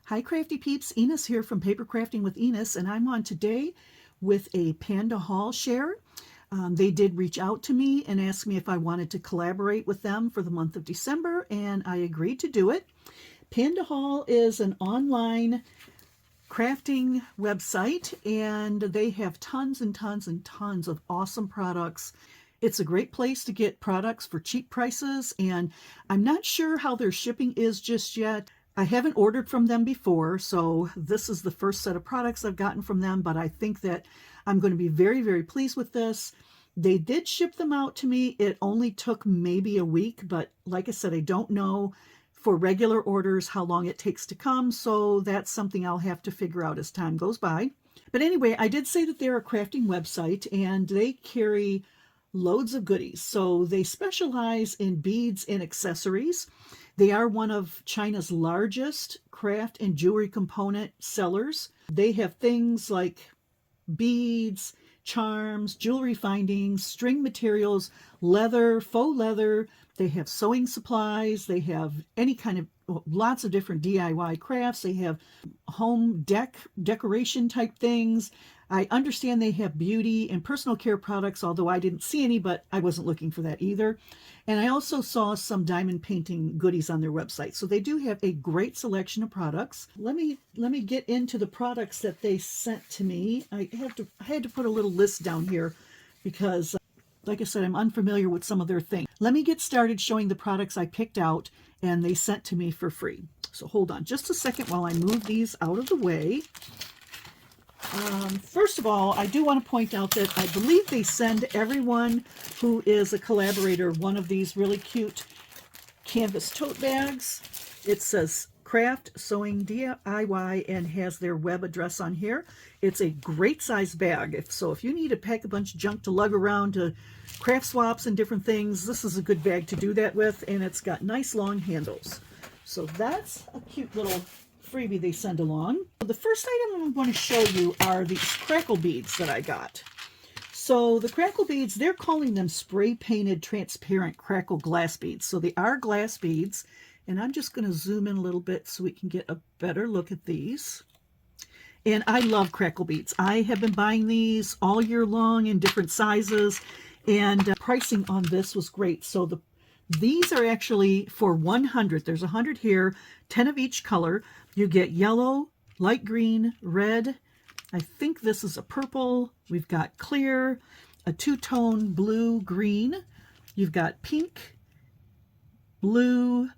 Hi Crafty Peeps, Enis here from Paper Crafting with Enis, and I'm on today with a Pandahall share. They did reach out to me and ask me if I wanted to collaborate with them for the month of December, and I agreed to do it. Pandahall is an online crafting website, and they have tons and tons and tons of awesome products. It's a great place to get products for cheap prices, and I'm not sure how their shipping is just yet. I haven't ordered from them before, so this is the first set of products I've gotten from them, but I think that I'm going to be very, very pleased with this. They did ship them out to me. It only took maybe a week, but like I said, I don't know for regular orders how long it takes to come, so that's something I'll have to figure out as time goes by. But anyway, I did say that they're a crafting website, and they carry loads of goodies. So they specialize in beads and accessories. They are one of China's largest craft and jewelry component sellers. They have things like beads, charms, jewelry findings, string materials, leather, faux leather. They have sewing supplies. They have any kind of lots of different DIY crafts. They have home decoration type things. I understand they have beauty and personal care products, although I didn't see any, but I wasn't looking for that either. And I also saw some diamond painting goodies on their website. So they do have a great selection of products. Let me get into the products that they sent to me. I had to put a little list down here because, like I said, I'm unfamiliar with some of their things. Let me get started showing the products I picked out and they sent to me for free. So hold on just a second while I move these out of the way. First of all, I do want to point out that I believe they send everyone who is a collaborator one of these really cute canvas tote bags. It says Craft Sewing DIY and has their web address on here. It's a great size bag. If you need to pack a bunch of junk to lug around to craft swaps and different things, this is a good bag to do that with, and it's got nice long handles. So that's a cute little freebie they send along. The first item I'm going to show you are these Crackle beads that I got. So the Crackle beads, they're calling them spray painted transparent Crackle glass beads. So they are glass beads, and I'm just going to zoom in a little bit so we can get a better look at these. And I love Crackle beads. I have been buying these all year long in different sizes, and pricing on this was great. So these are actually for 100. There's 100 here, 10 of each color. You get yellow, light green, red. I think this is a purple. We've got clear, a two-tone blue, green. You've got pink, blue,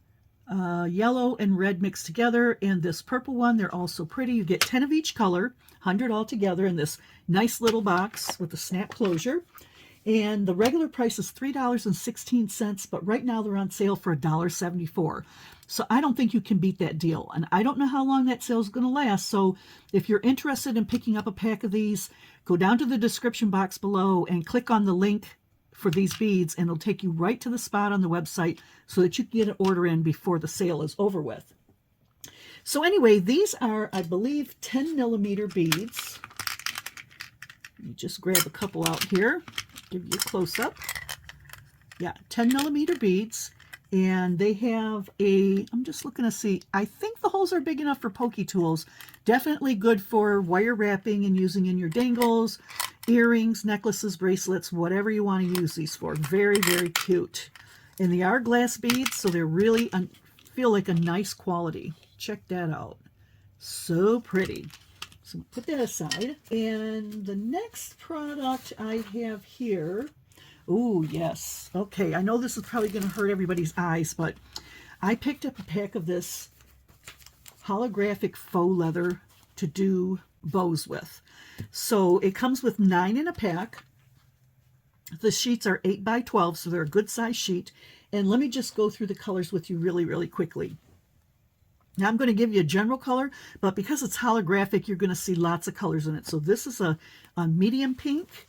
yellow, and red mixed together. And this purple one, they're also pretty. You get 10 of each color, 100 all together in this nice little box with a snap closure. And the regular price is $3.16, but right now they're on sale for $1.74. So I don't think you can beat that deal. And I don't know how long that sale is going to last. So if you're interested in picking up a pack of these, go down to the description box below and click on the link for these beads, and it'll take you right to the spot on the website so that you can get an order in before the sale is over with. So anyway, these are, I believe, 10 millimeter beads. Let me just grab a couple out here. Give you a close-up. Yeah, 10 millimeter beads, and they have I'm just looking to see, I think the holes are big enough for pokey tools. Definitely good for wire wrapping and using in your dangles, earrings, necklaces, bracelets, whatever you want to use these for. Very, very cute. And they are glass beads, so they're really feel like a nice quality. Check that out. So pretty. So put that aside. And the next product I have here, oh yes, okay, I know this is probably going to hurt everybody's eyes, but I picked up a pack of this holographic faux leather to do bows with. So it comes with 9 in a pack. The sheets are 8 by 12, so they're a good size sheet. And let me just go through the colors with you really, really quickly. Now I'm going to give you a general color, but because it's holographic, you're going to see lots of colors in it. So this is a medium pink,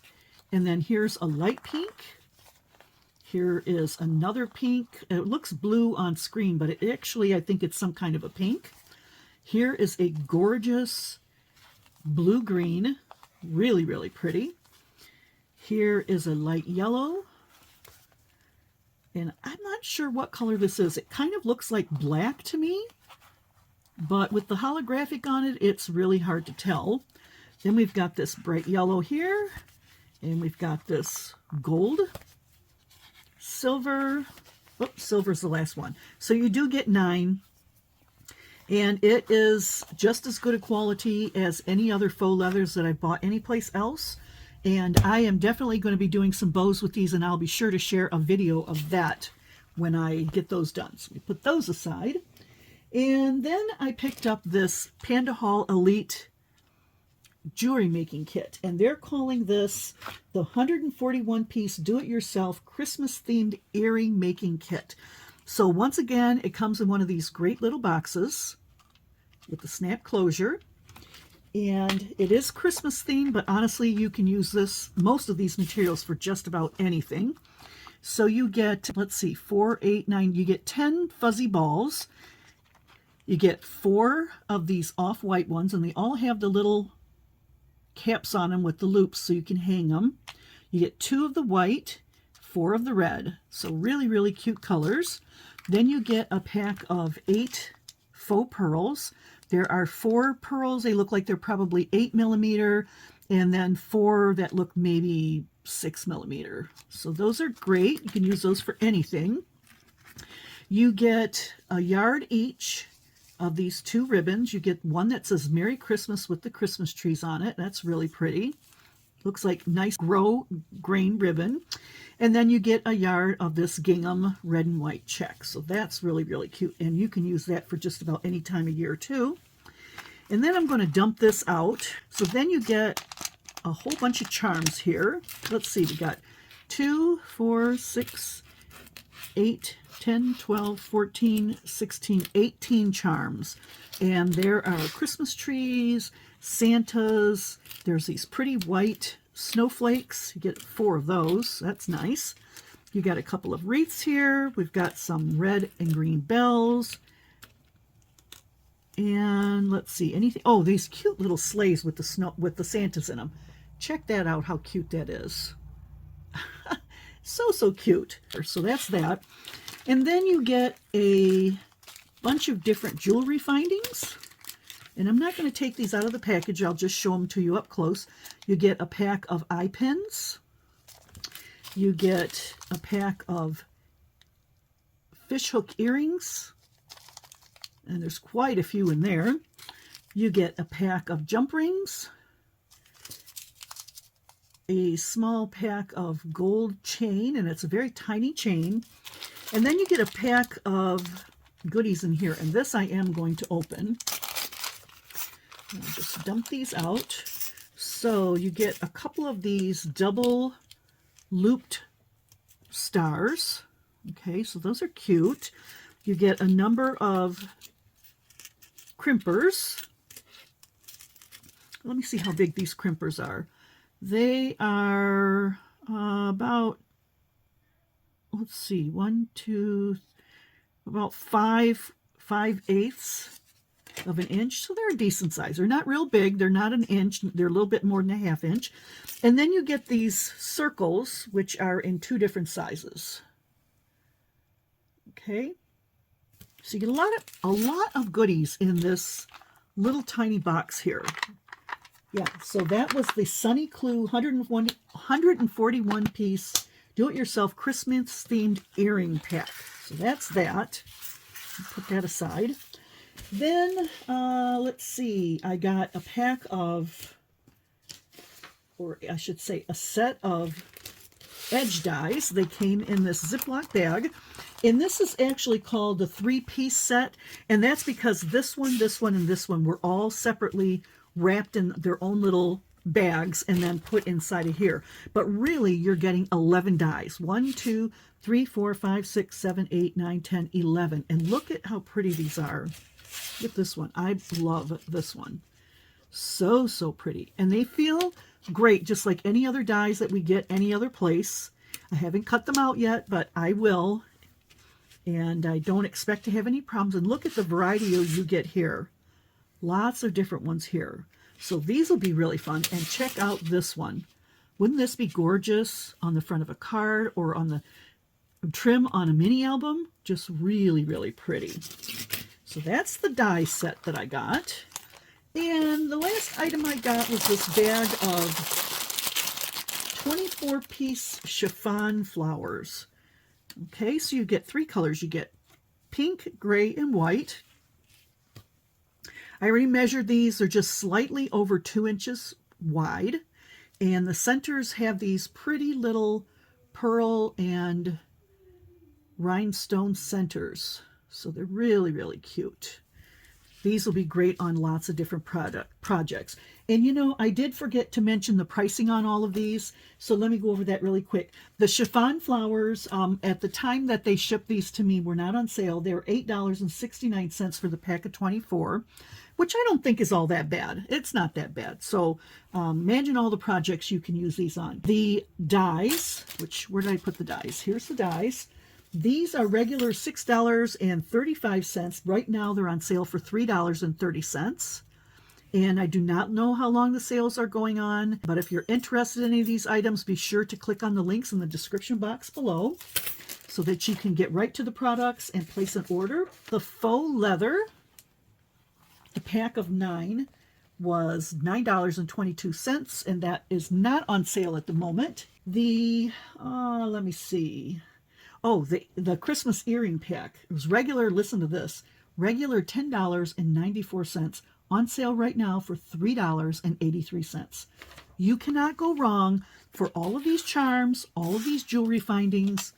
and then here's a light pink. Here is another pink. It looks blue on screen, but it actually, I think it's some kind of a pink. Here is a gorgeous blue-green, really, really pretty. Here is a light yellow. And I'm not sure what color this is. It kind of looks like black to me. but with the holographic on it, it's really hard to tell. Then we've got this bright yellow here, and we've got this gold, silver. Oops, silver's the last one. So you do get 9, and it is just as good a quality as any other faux leathers that I've bought anyplace else. And I am definitely going to be doing some bows with these, and I'll be sure to share a video of that when I get those done. So we put those aside. And then I picked up this Pandahall Elite jewelry making kit, and they're calling this the 141 piece do-it-yourself Christmas themed earring making kit. So once again, it comes in one of these great little boxes with the snap closure, and it is Christmas themed, but honestly you can use most of these materials for just about anything. So you get, let's see, 4, 8, 9, you get 10 fuzzy balls, you get 4 of these off-white ones, and they all have the little caps on them with the loops so you can hang them. You get 2 of the white, 4 of the red, so really, really cute colors. Then you get a pack of 8 faux pearls. There are 4 pearls, they look like they're probably 8mm, and then 4 that look maybe 6mm. So those are great, you can use those for anything. You get a yard each of these 2 ribbons. You get one that says Merry Christmas with the Christmas trees on it. That's really pretty. Looks like nice grain ribbon. And then you get a yard of this gingham red and white check. So that's really, really cute. And you can use that for just about any time of year too. And then I'm going to dump this out. So then you get a whole bunch of charms here. Let's see, we got 2, 4, 6, 8, 10, 12, 14, 16, 18 charms. And there are Christmas trees, Santas, there's these pretty white snowflakes. You get 4 of those. That's nice. You got a couple of wreaths here. We've got some red and green bells. And let's see, anything. Oh, these cute little sleighs with the Santas in them. Check that out, how cute that is. So cute. So that's that. And then you get a bunch of different jewelry findings. And I'm not going to take these out of the package. I'll just show them to you up close. You get a pack of eye pins. You get a pack of fishhook earrings. And there's quite a few in there. You get a pack of jump rings. A small pack of gold chain, and it's a very tiny chain. And then you get a pack of goodies in here, and this I am going to open. I'll just dump these out. So you get a couple of these double looped stars. Okay, so those are cute. You get a number of crimpers. Let me see how big these crimpers are. They are about, let's see, 1, 2, about 5/8 of an inch. So they're a decent size. They're not real big. They're not an inch. They're a little bit more than a 1/2 inch. And then you get these circles, which are in 2 different sizes. Okay. So you get a lot of goodies in this little tiny box here. Yeah, so that was the Sunny Clue 141 piece do-it-yourself Christmas themed earring pack. So that's that. Put that aside. Then let's see, I got a pack of, or I should say a set of edge dies. They came in this Ziploc bag, and this is actually called the 3-piece set, and that's because this one, and this one were all separately wrapped in their own little bags and then put inside of here. But really, you're getting 11 dies. 1, 2, 3, 4, 5, 6, 7, 8, 9, 10, 11. And look at how pretty these are. Look at this one. I love this one. So pretty. And they feel great, just like any other dies that we get any other place. I haven't cut them out yet, but I will. And I don't expect to have any problems. And look at the variety you get here. Lots of different ones here. So these will be really fun. And check out this one. Wouldn't this be gorgeous on the front of a card or on the trim on a mini album? Just really, really pretty. So that's the die set that I got. And the last item I got was this bag of 24-piece chiffon flowers. Okay, so you get 3 colors. You get pink, gray, and white. I already measured these. They're just slightly over 2 inches wide. And the centers have these pretty little pearl and rhinestone centers. So they're really, really cute. These will be great on lots of different projects. And you know, I did forget to mention the pricing on all of these, so let me go over that really quick. The chiffon flowers, at the time that they shipped these to me, were not on sale. They were $8.69 for the pack of 24, which I don't think is all that bad. It's not that bad. So imagine all the projects you can use these on. The dies, where did I put the dies? Here's the dies. These are regular $6.35. Right now they're on sale for $3.30. And I do not know how long the sales are going on, but if you're interested in any of these items, be sure to click on the links in the description box below so that you can get right to the products and place an order. The faux leather, the pack of 9, was $9.22, and that is not on sale at the moment. The, let me see. Oh, the Christmas earring pack. It was regular, listen to this, regular $10.94, on sale right now for $3.83. You cannot go wrong for all of these charms, all of these jewelry findings,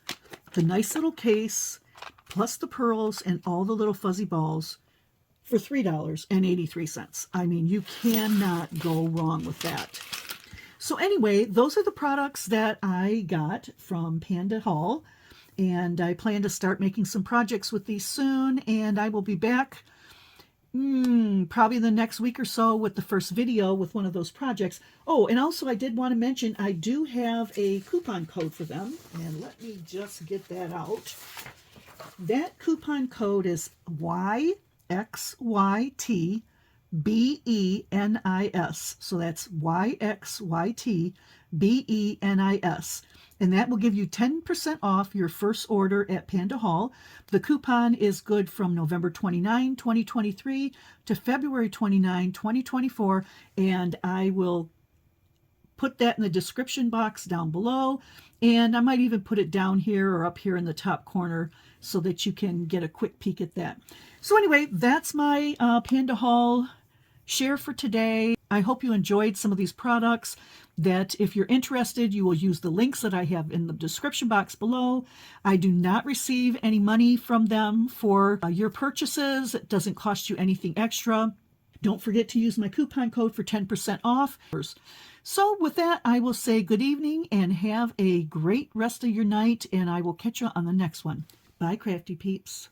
the nice little case, plus the pearls and all the little fuzzy balls for $3.83. I mean, you cannot go wrong with that. So anyway, those are the products that I got from Pandahall. And I plan to start making some projects with these soon, and I will be back probably the next week or so with the first video with one of those projects. Oh, and also I did want to mention I do have a coupon code for them, and let me just get that out. That coupon code is YXYTBENIS. So that's YXYTBENIS. And that will give you 10% off your first order at Pandahall. The coupon is good from November 29, 2023 to February 29, 2024. And I will put that in the description box down below. And I might even put it down here or up here in the top corner so that you can get a quick peek at that. So anyway, that's my Pandahall share for today. I hope you enjoyed some of these products, that if you're interested, you will use the links that I have in the description box below. I do not receive any money from them for your purchases. It doesn't cost you anything extra. Don't forget to use my coupon code for 10% off. So with that, I will say good evening and have a great rest of your night, and I will catch you on the next one. Bye, Crafty Peeps.